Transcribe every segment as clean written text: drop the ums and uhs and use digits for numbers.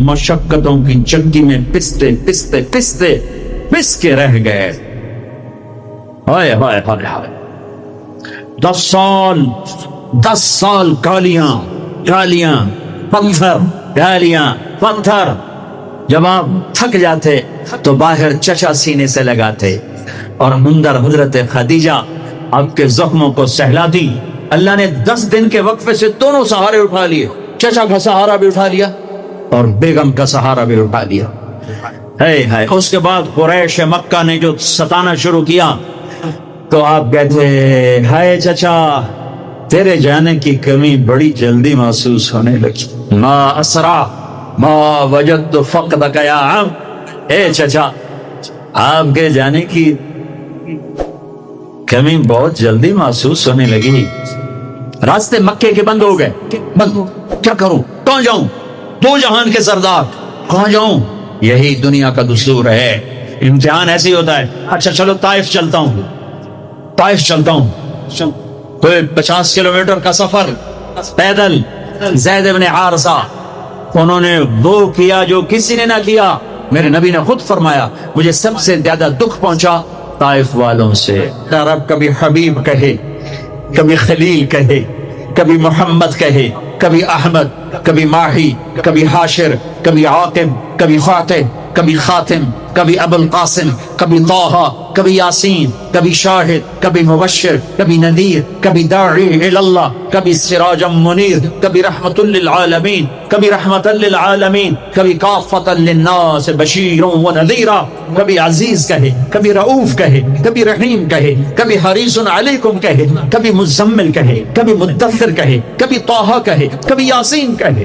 مشقتوں کی چکی میں پستے پستے پستے پس کے رہ گئے. ہائے ہائے ہائے ہائے. 10 سال گالیاں گالیاں پتھر گالیاں پتھر. جب آپ تھک جاتے تو باہر چچا سینے سے لگاتے اور اندر حضرت خدیجہ آپ کے زخموں کو سہلاتی. اللہ نے 10 دن کے وقفے سے دونوں سہارے اٹھا لیے. چچا کا سہارا بھی اٹھا لیا اور بیگم کا سہارا بھی اٹھا لیا. اس کے بعد قریش مکہ نے جو ستانا شروع کیا تو آپ کہتے ہائے چچا تیرے جانے کی کمی بڑی جلدی محسوس ہونے لگی. ما اسرا ما وجدت فقدک یا عم. اے چچا آپ کے جانے کی کمی بہت جلدی محسوس ہونے لگی. راستے مکے کے بند ہو گئے. کیا کروں, کہاں جاؤں؟ 2 جہان کے سردار, کہاں جاؤں؟ یہی دنیا کا دستور ہے. امتحان ایسے ہی ہوتا ہے. اچھا چلو طائف چلتا ہوں. طائف چلتا ہوں. کوئی 50 کلومیٹر کا سفر پیدل. زید بن حارثہ انہوں نے وہ کیا جو کسی نے نہ کیا. میرے نبی نے خود فرمایا مجھے سب سے زیادہ دکھ پہنچا طائف والوں سے. رب کبھی حبیب کہے, کبھی خلیل کہے, کبھی محمد کہے, کبھی احمد, کبھی ماہی, کبھی حاشر, کبھی عاقب, کبھی فاتح, کبھی خاتم, کبھی ابو القاسم, کبھی طٰہٰ, کبھی یاسین, کبھی شاہد, کبھی مبشر, کبھی نذیر, کبھی داعی الی اللہ, کبھی سراجا منیر, کبھی رحمت للعالمین, کبھی رحمت للعالمین, کبھی کافۃ للناس بشیر و نذیرا. کبھی عزیز کہے, کبھی رؤوف کہے, کبھی رحیم کہے, کبھی حریص علیکم کہے, کبھی مزمل کہے, کبھی مدثر کہے, کبھی طٰہٰ کہے, کبھی یاسین کہے.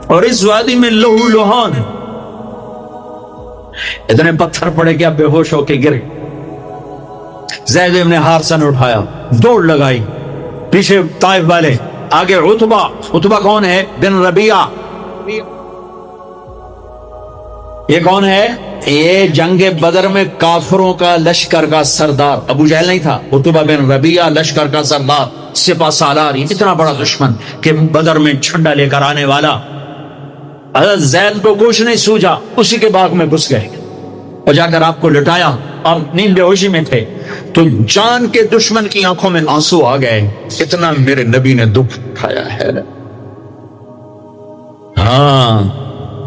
اور اس وادی میں لہو لہان اتنے پتھر پڑے کہ اب بے ہوش ہو کے گرے. زید بن حارثہ نے اٹھایا, دوڑ لگائی. پیچھے طائف والے, آگے عتبہ. عتبہ کون ہے؟ بن ربیعہ. یہ کون ہے؟ یہ جنگ بدر میں کافروں کا لشکر کا سردار. ابو جہل نہیں تھا, عتبہ بن ربیعہ لشکر کا سردار, سپہ سالار. اتنا بڑا دشمن کہ بدر میں جھنڈا لے کر آنے والا. حضرت زید کو کچھ نہیں سوجا, اسی کے باغ میں گھس گئے اور جا کر آپ کو لٹایا. آپ نیند بے ہوشی میں تھے تو جان کے دشمن کی آنکھوں میں آنسو آ گئے. اتنا میرے نبی نے دکھ اٹھایا ہے. ہاں,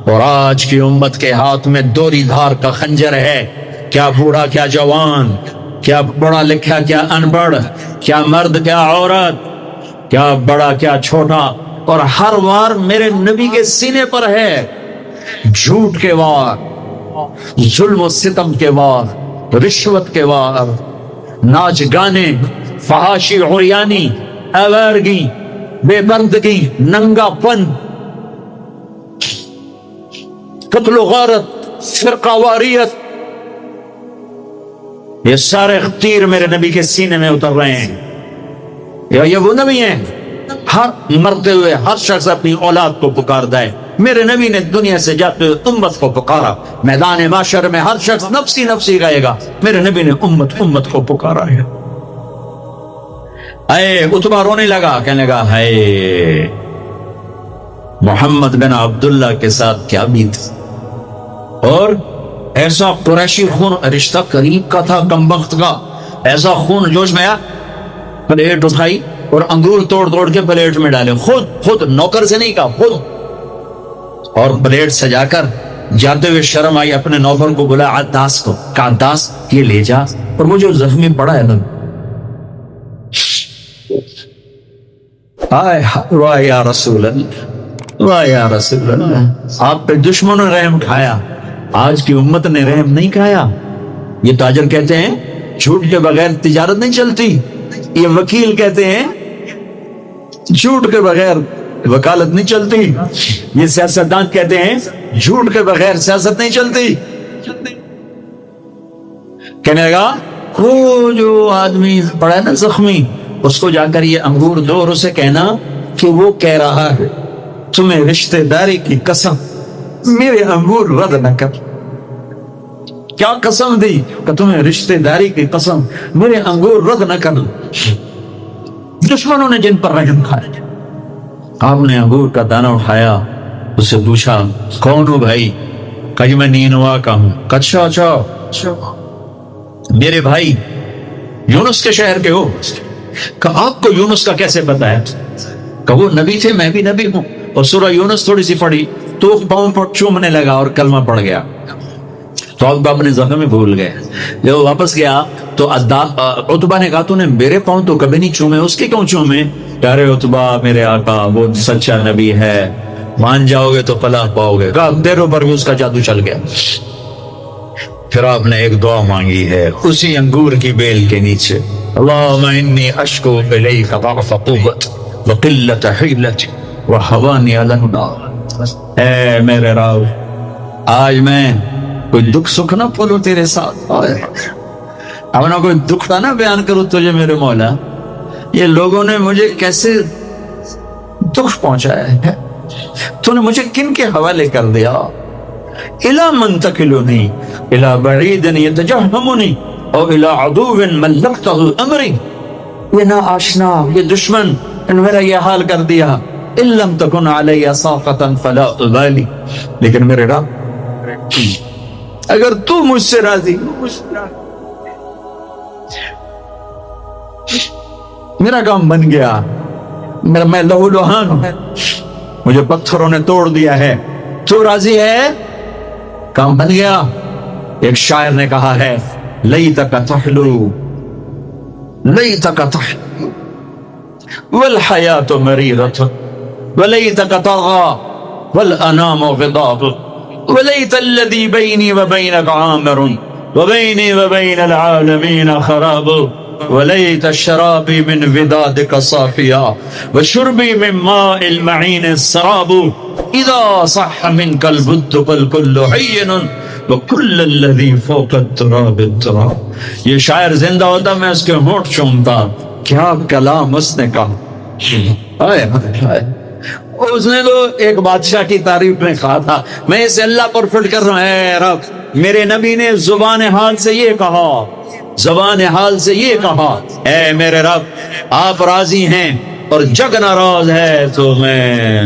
اور آج کی امت کے ہاتھ میں دوری دھار کا خنجر ہے. کیا بوڑھا کیا جوان, کیا پڑھا لکھا کیا ان پڑھ, کیا مرد کیا عورت, کیا بڑا کیا چھوٹا, اور ہر وار میرے نبی کے سینے پر ہے. جھوٹ کے وار, ظلم و ستم کے وار, رشوت کے وار, ناچ گانے, فحاشی عریانی, آوارگی, بے پردگی, ننگا پن, قتل و غارت, فرقہ واریت, یہ سارے تیر میرے نبی کے سینے میں اتر رہے ہیں. یا یہ وہ نبی ہیں ہر مرتے ہوئے ہر شخص اپنی اولاد کو پکارتا ہے. میرے نبی نے دنیا سے جاتے ہوئے امت کو پکارا. میدان معاشر میں ہر شخص نفسی نفسی کہے گا, میرے نبی نے امت کو پکارا ہے. اے عتبہ رونے لگا, کہنے لگا ہے محمد بن عبداللہ کے ساتھ کیا بیت. اور ایسا قریشی خون, رشتہ قریب کا تھا کم وقت کا, ایسا خون جوش میں آیا. پلیٹ اٹھائی اور انگور توڑ توڑ کے پلیٹ میں ڈالے. خود نوکر سے نہیں کہا, خود. اور پلیٹ سجا کر جاتے ہوئے شرم آئی, اپنے نوکر کو بلا عداس کو, کہا عداس یہ لے جا, اور وہ جو زخمی پڑا ہے نا, واہ یا رسول اللہ, واہ یا رسول اللہ, آپ پہ دشمنوں نے رحم کھایا, آج کی امت نے رحم نہیں کھایا. یہ تاجر کہتے ہیں جھوٹ کے بغیر تجارت نہیں چلتی. یہ وکیل کہتے ہیں جھوٹ کے بغیر وکالت نہیں چلتی. یہ سیاستدان کہتے ہیں جھوٹ کے بغیر سیاست نہیں چلتی. کہنے لگا وہ جو آدمی پڑا ہے نا زخمی, اس کو جا کر یہ انگور دو اور اسے کہنا کہ وہ کہہ رہا ہے تمہیں رشتہ داری کی قسم میرے انگور رد نہ کر. کیا قسم دی کہ تمہیں رشتہ داری کی قسم میرے انگور رد نہ کر. دشمنوں نے جن پر رحم کھایا, آپ نے انگور کا دانہ اٹھایا, اس سے پوچھا کون ہو بھائی؟ کہا جی میں نینوا کا ہوں۔ کہا اچھا میرے بھائی یونس کے شہر کے ہو؟ کہا آپ کو یونس کا کیسے پتا ہے؟ کہ وہ نبی تھے، میں بھی نبی ہوں۔ اور سورہ یونس تھوڑی سی پڑھی تو پاؤں پر چومنے لگا اور کلمہ پڑھ گیا۔ تو اب اپنے زخم میں بھول گئے۔ جب وہ واپس گیا تو عتبہ نے کہا تو نے میرے پاؤں تو کبھی نہیں چومے، اس کے کیوں چومے؟ پیارے عتبہ میرے آقا وہ سچا نبی ہے، مان جاؤ گے تو فلاح پاؤ گے۔ کہا تیروں پر اس کا جادو چل گیا۔ پھر آپ نے ایک دعا مانگی ہے اسی انگور کی بیل کے نیچے، اللہم انی اشکو الیک ضعف قوت وقلت حیلت وحوانی علی النار۔ اے میرے رب آج میں کوئی دکھ سکھ نہ پھولوں تیرے ساتھ، اپنا کوئی دکھ نہ بیان کروں تجھے میرے مولا۔ یہ لوگوں نے مجھے کیسے دکھ پہنچایا ہے، تو نے مجھے کن کے حوالے کر دیا؟ الی من تکلنی الی بعید یتجہمنی او الی عدو ملکتہ امری۔ یہ نا آشنا، یہ دشمن ان میرا یہ حال کر دیا۔ ان لم تکن علی ساخطا فلا ابالی، لیکن میرے رب اگر تو مجھ سے راضی، میرا کام بن گیا، میں لہو لہان ہوں، مجھے پتھروں نے توڑ دیا ہے، تو راضی ہے، کام بن گیا۔ ایک شاعر نے کہا ہے لیتک تحلو لیتک تحلو والحیات مریرۃ ولیتک طغی والانام غضاب ولیت الذی بینی وبینک عامر وبینی وبین العالمین خراب ولیت الشرابی من ودادک صافیا وشربی من ماء المعین السراب اذا صح منک البد فالکل عین وکل الذی فوق التراب التراب۔ یہ شاعر زندہ ہوتا میں اس کے ہونٹ چومتا، کیا کلام اس نے کہا۔ اس نے تو ایک بادشاہ کی تعریف میں کہا تھا، میں اسے اللہ پر فٹ کر رہا ہوں، اے رب میرے نبی نے زبان حال سے یہ کہا، زبان حال سے یہ کہا، اے میرے رب آپ راضی ہیں اور جگ ناراض ہے تو میں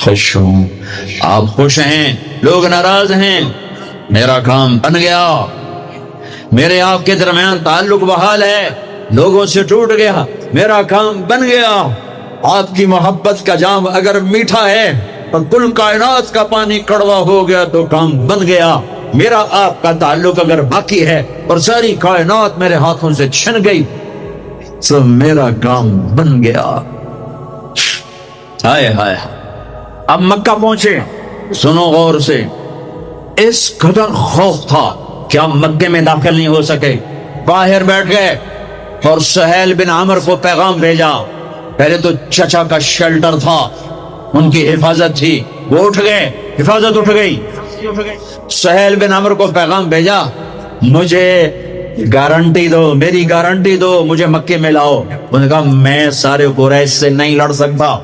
خوش ہوں۔ آپ خوش ہیں، لوگ ناراض ہیں، میرا کام بن گیا۔ میرے آپ کے درمیان تعلق بحال ہے، لوگوں سے ٹوٹ گیا، میرا کام بن گیا۔ آپ کی محبت کا جام اگر میٹھا ہے اور کل کائنات کا پانی کڑوا ہو گیا تو کام بن گیا۔ میرا آپ کا تعلق اگر باقی ہے اور ساری کائنات میرے ہاتھوں سے چھن گئی تو میرا کام بن گیا۔ ہائے ہائے، اب مکہ پہنچے، سنو غور سے، اس قدر خوف تھا کہ ہم مکے میں داخل نہیں ہو سکے، باہر بیٹھ گئے اور سہیل بن عمر کو پیغام بھیجا۔ پہلے تو چچا کا شیلٹر تھا، ان کی حفاظت تھی، وہ اٹھ گئے، حفاظت اٹھ گئی۔ سہیل بن عمر کو پیغام بھیجا، مجھے گارنٹی دو، میری گارنٹی دو، مجھے مکے میں لاؤ۔ انہوں نے کہا میں سارے قریش سے نہیں لڑ سکتا۔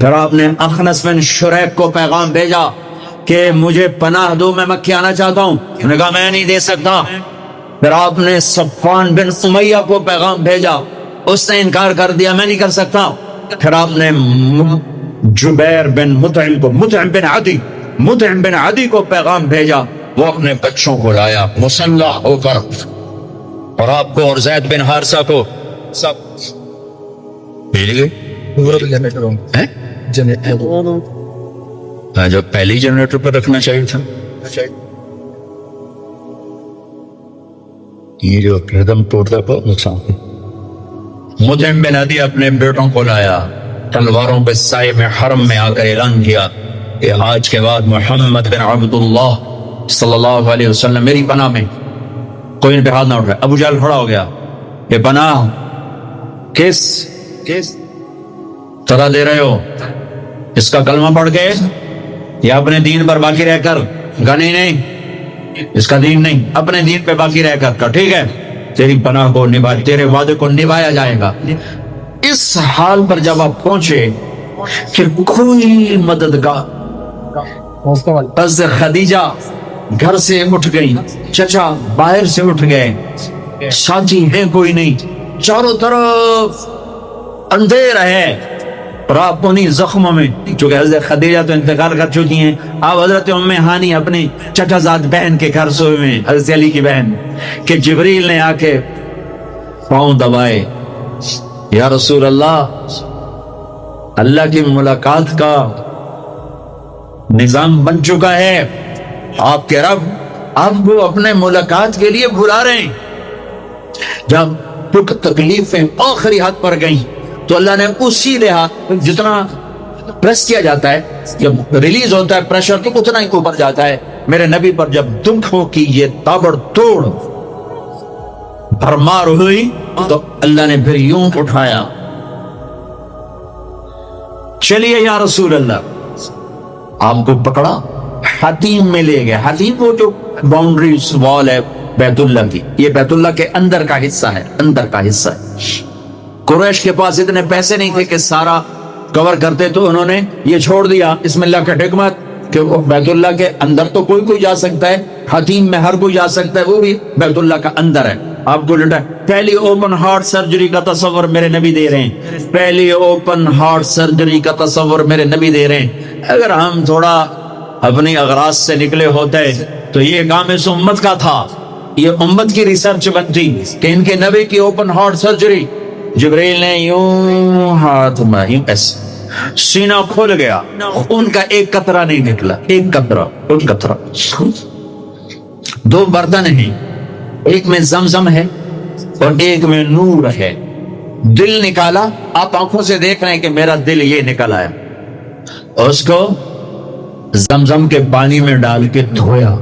پھر آپ نے اخنس بن شریک کو پیغام بھیجا کہ مجھے پناہ دو، میں مکے آنا چاہتا ہوں۔ انہوں نے کہا میں نہیں دے سکتا۔ پھر آپ نے صفوان بن امیہ کو پیغام بھیجا، اس نے انکار کر دیا، میں نہیں کر سکتا۔ پھر آپ نے جبیر بن مطعم بن عدی کو پیغام بھیجا، وہ اپنے بچوں کو لایا مسلح ہو کر، اور آپ کو اور زید بن حارثہ کو سب بھیج گئے۔ جو پہلی جنریٹر پر رکھنا چاہیے تھا، یہ جو ردم توڑتا بہت نقصان۔ مطعم بن عدی اپنے بیٹوں کو لایا، تلواروں پہ سائے میں حرم میں آ کر اعلان کیا کہ آج کے بعد محمد بن عبداللہ صلی اللہ علیہ وسلم میری پناہ میں، کوئی ان پہ ہاتھ نہ اٹھائے۔ ابو جہل کھڑا ہو گیا، یہ پناہ کس طرح دے رہے ہو؟ اس کا کلمہ پڑھ کے یا اپنے دین پر باقی رہ کر؟ نہیں، اس کا دین نہیں، اپنے دین پہ باقی رہ کر۔ ٹھیک ہے، تیری پناہ کو تیرے وعدے کو نبھایا جائے گا۔ اس حال پر جب آپ پہنچے کہ کوئی مددگار، حضرت خدیجہ گھر سے اٹھ گئی، چچا باہر سے اٹھ گئے، ساتھی ہے کوئی نہیں، چاروں طرف اندھیرا ہے، اور آپ انہی زخموں میں، چونکہ حضرت خدیجہ تو انتقال کر چکی ہیں، آپ حضرت ام ہانی اپنی چچا زاد بہن کے گھر سوئے ہوئے ہیں، حضرت علی کی بہن، کہ جبریل نے آ کے پاؤں دبائے، یا رسول اللہ کی ملاقات کا نظام بن چکا ہے، آپ کے رب آپ کو اپنے ملاقات کے لیے بلا رہے ہیں۔ جب دکھ تکلیفیں آخری حد پر گئیں تو اللہ نے اسی لحاظ، جتنا پریس کیا جاتا ہے، جب ریلیز ہوتا ہے پریشر تو اتنا ہی اوپر جاتا ہے، میرے نبی پر جب دکھوں کی یہ تابڑ توڑ بھرمار ہوئی تو اللہ نے پھر یوں اٹھایا، چلیے یا رسول اللہ، آپ کو پکڑا، حتیم میں لے گئے۔ حتیم وہ جو باؤنڈری وال ہے بیت اللہ کی، یہ بیت اللہ کے اندر کا حصہ ہے، اندر کا حصہ ہے۔ قریش کے پاس اتنے پیسے نہیں تھے کہ سارا کور کرتے، تو انہوں نے یہ چھوڑ دیا، اسم اللہ کا حکمت، کہ وہ بیت اللہ کے اندر تو کوئی جا سکتا ہے، حتیم میں ہر کوئی جا سکتا ہے، وہ بھی بیت اللہ کا اندر ہے۔ آپ کو لٹا پہلی اوپن ہارٹ سرجری کا تصور میرے نبی دے رہے ہیں، پہلی اوپن ہارٹ سرجری کا تصور میرے نبی دے رہے ہیں۔ اگر ہم تھوڑا اپنی اغراض سے نکلے ہوتے تو یہ کام اس امت کا تھا، یہ امت کی ریسرچ بنتی کہ ان کے نبی کی اوپن ہارٹ سرجری، جبریل نے یوں ہاتھ میں یوں ایسے سینہ کھول گیا، ان کا ایک قطرہ نہیں نکلا، ایک قطرہ، ایک قطرہ۔ دو برتن ہیں، ایک میں زمزم ہے اور ایک میں نور ہے۔ دل نکالا، آپ آنکھوں سے دیکھ رہے ہیں کہ میرا دل یہ نکل آیا، اور اس کو زمزم کے پانی میں ڈال کے دھویا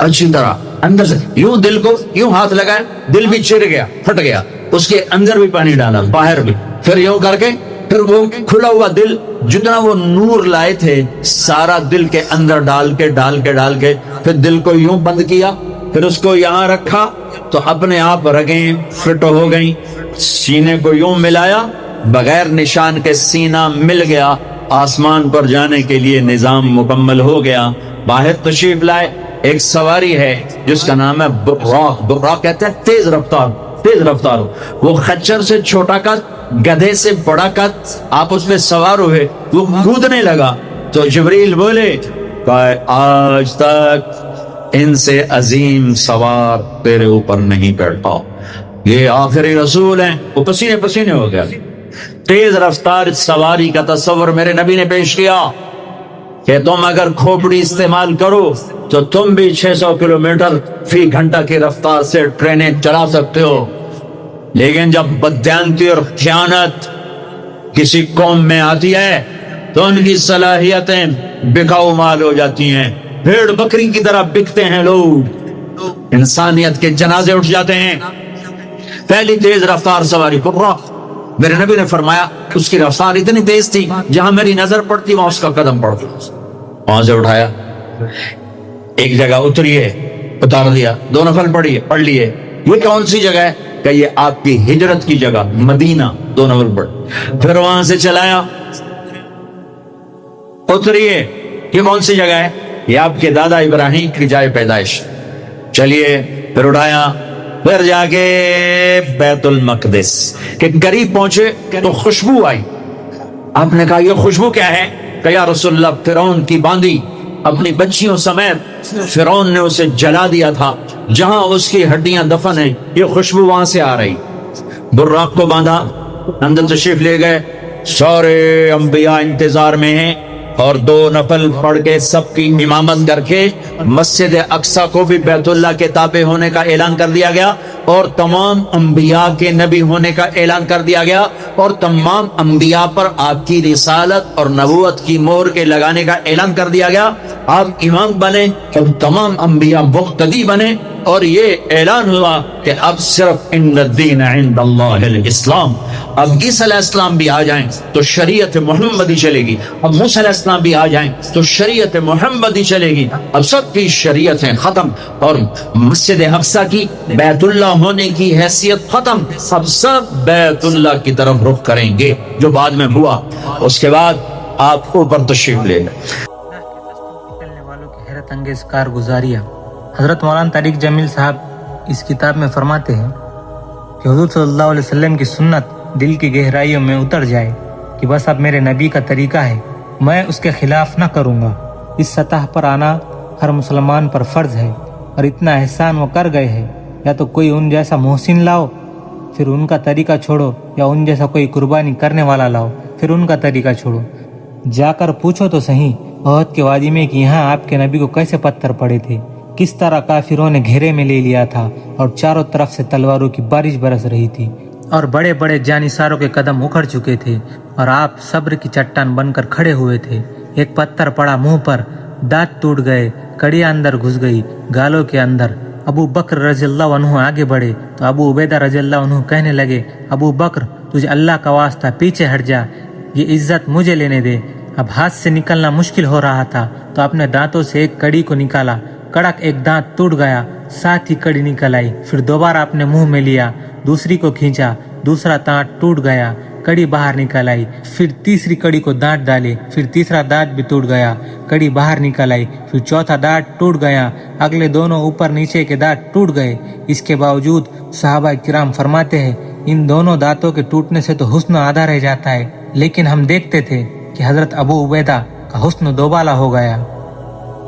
اچھی طرح، اندر سے یوں دل کو یوں ہاتھ لگایا، دل بھی چر گیا، پھٹ گیا، اس کے اندر بھی پانی ڈالا، باہر بھی، پھر یوں کر کے پھر وہ کھلا ہوا دل، جتنا وہ نور لائے تھے سارا دل کے اندر ڈال کے پھر دل کو یوں بند کیا، پھر اس کو یہاں رکھا تو اپنے آپ رگیں فٹ ہو گئیں، سینے کو یوں ملایا، بغیر نشان کے سینہ مل گیا، آسمان پر جانے کے لیے نظام مکمل ہو گیا۔ باہر تشریف لائے، ایک سواری ہے جس کا نام ہے براق کہتے ہیں تیز رفتار، وہ خچر سے چھوٹا قد، گدھے سے بڑا قد، آپ اس پہ سوار ہوئے، وہ کودنے لگا تو جبریل بولے کہ آج تک ان سے عظیم سوار تیرے اوپر نہیں بیٹھا، یہ آخری رسول ہیں۔ وہ پسینے ہو گیا۔ تیز رفتار سواری کا تصور میرے نبی نے پیش کیا کہ تم اگر کھوپڑی استعمال کرو تو تم بھی 600 کلومیٹر فی گھنٹہ کی رفتار سے ٹرینیں چلا سکتے ہو، لیکن جب بددیانتی اور خیانت کسی قوم میں آتی ہے تو ان کی صلاحیتیں بکاؤ مال ہو جاتی ہیں، بھیڑ بکری کی طرح بکتے ہیں لوگ، انسانیت کے جنازے اٹھ جاتے ہیں۔ پہلی تیز رفتار سواری براق، میرے نبی نے فرمایا اس کی رفتار اتنی تیز تھی جہاں میری نظر پڑتی وہاں اس کا قدم پڑتا، وہاں سے اٹھایا، ایک جگہ اتریے، اتار دیا، 2 نفل پڑھ لیے، یہ کون سی جگہ ہے کہ یہ آپ کی ہجرت کی جگہ مدینہ، 2 نفل پڑھ، پھر وہاں سے چلایا، اتریے، یہ کون سی جگہ ہے، یہ آپ کے دادا ابراہیم کی جائے پیدائش، چلیے، پھر اٹھایا، پھر جا کے بیت المقدس کہ قریب پہنچے تو خوشبو آئی، آپ نے کہا یہ خوشبو کیا ہے، کہ یا رسول اللہ فرعون کی باندی اپنی بچیوں سمیت فرعون نے اسے جلا دیا تھا، جہاں اس کی ہڈیاں دفن ہیں، یہ خوشبو وہاں سے آ رہی۔ براق کو باندھا، اندر تشریف لے گئے، سارے انبیاء انتظار میں ہیں، اور 2 نفل پڑھ کے سب کی امامت کر کے مسجد اقصی کو بھی بیت اللہ کے تابع ہونے کا اعلان کر دیا گیا، اور تمام انبیاء کے نبی ہونے کا اعلان کر دیا گیا، اور تمام انبیاء پر آپ کی رسالت اور نبوت کی مہر کے لگانے کا اعلان کر دیا گیا۔ آپ امام بنے اور تمام انبیاء مقتدی بنے، اور یہ اعلان ہوا کہ اب صرف ان الدین عند اللہ الاسلام، اب عیسیٰ علیہ السلام بھی آ جائیں تو شریعت محمدی چلے گی، اب موسیٰ علیہ السلام بھی آ جائیں تو شریعت محمدی چلے گی، اب سب کی شریعتیں ختم، اور مسجد اقصی کی بیت اللہ ہونے کی حیثیت ختم، اب سب بیت اللہ کی طرف رخ کریں گے، جو بعد میں ہوا۔ اس کے بعد آپ اوپر تشریف لے لیں۔ نکلنے والوں کی حیرت انگیز کارگزاریاں۔ حضرت مولانا طارق جمیل صاحب اس کتاب میں فرماتے ہیں کہ حضور صلی اللہ علیہ وسلم کی سنت دل کی گہرائیوں میں اتر جائے کہ بس اب میرے نبی کا طریقہ ہے، میں اس کے خلاف نہ کروں گا۔ اس سطح پر آنا ہر مسلمان پر فرض ہے، اور اتنا احسان وہ کر گئے ہیں، یا تو کوئی ان جیسا محسن لاؤ پھر ان کا طریقہ چھوڑو، یا ان جیسا کوئی قربانی کرنے والا لاؤ پھر ان کا طریقہ چھوڑو۔ جا کر پوچھو تو صحیح احد کے وادی میں کہ یہاں آپ کے نبی کو کیسے پتھر پڑے تھے، کس طرح کافروں نے گھیرے میں لے لیا تھا اور چاروں طرف سے تلواروں کی بارش برس رہی تھی، اور بڑے بڑے جانثاروں کے قدم اکھڑ چکے تھے، اور آپ صبر کی چٹان بن کر کھڑے ہوئے تھے۔ ایک پتھر پڑا منہ پر، دانت ٹوٹ گئے، کڑیاں اندر گھس گئی گالوں کے اندر۔ ابو بکر رضی اللہ عنہ آگے بڑھے تو ابو عبیدہ رضی اللہ عنہ کہنے لگے، ابو بکر تجھے اللہ کا واسطہ پیچھے ہٹ جا، یہ عزت مجھے لینے دے۔ اب ہاتھ سے نکلنا مشکل ہو رہا تھا تو اپنے دانتوں سے ایک کڑی کو نکالا، کڑک ایک دانت ٹوٹ گیا، ساتھ ہی کڑی نکل آئی، پھر دوبارہ اپنے منہ میں لیا، دوسری کو کھینچا، دوسرا دانت ٹوٹ گیا، کڑی باہر نکل آئی، پھر تیسری کڑی کو دانت ڈالے، پھر تیسرا دانت بھی ٹوٹ گیا، کڑی باہر نکل آئی، پھر چوتھا دانت ٹوٹ گیا، اگلے دونوں اوپر نیچے کے دانت ٹوٹ گئے۔ اس کے باوجود صحابہ کرام فرماتے ہیں ان دونوں دانتوں کے ٹوٹنے سے تو حسن آدھا رہ جاتا ہے، لیکن ہم دیکھتے تھے کہ حضرت ابو عبیدہ کا حسن دوبالا ہو گیا۔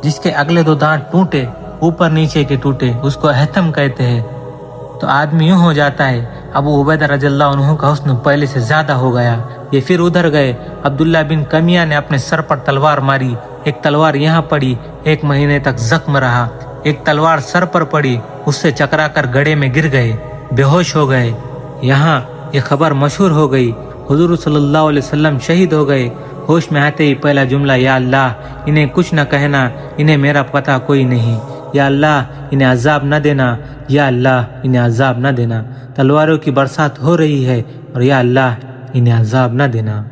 جس کے اگلے دو دانت ٹوٹے، اوپر نیچے کے ٹوٹے، اس کو احتم کہتے ہیں۔ تو آدمی یوں ہو جاتا ہے، ابو عبیدہ رضی اللہ عنہ کا حسن پہلے سے زیادہ ہو گیا۔ یہ پھر ادھر گئے، عبداللہ بن کمیہ نے اپنے سر پر تلوار ماری، ایک تلوار یہاں پڑی، 1 مہینے تک زخم رہا، ایک تلوار سر پر پڑی، اس سے چکرا کر گڑھے میں گر گئے، بے ہوش ہو گئے۔ یہاں یہ خبر مشہور ہو گئی، حضور صلی اللہ علیہ وسلم شہید ہو گئے۔ ہوش میں آتے ہی پہلا جملہ، یا اللہ انہیں کچھ نہ کہنا، انہیں میرا پتہ کوئی نہیں، یا اللہ انہیں عذاب نہ دینا، یا اللہ انہیں عذاب نہ دینا، تلواروں کی برسات ہو رہی ہے، اور یا اللہ انہیں عذاب نہ دینا۔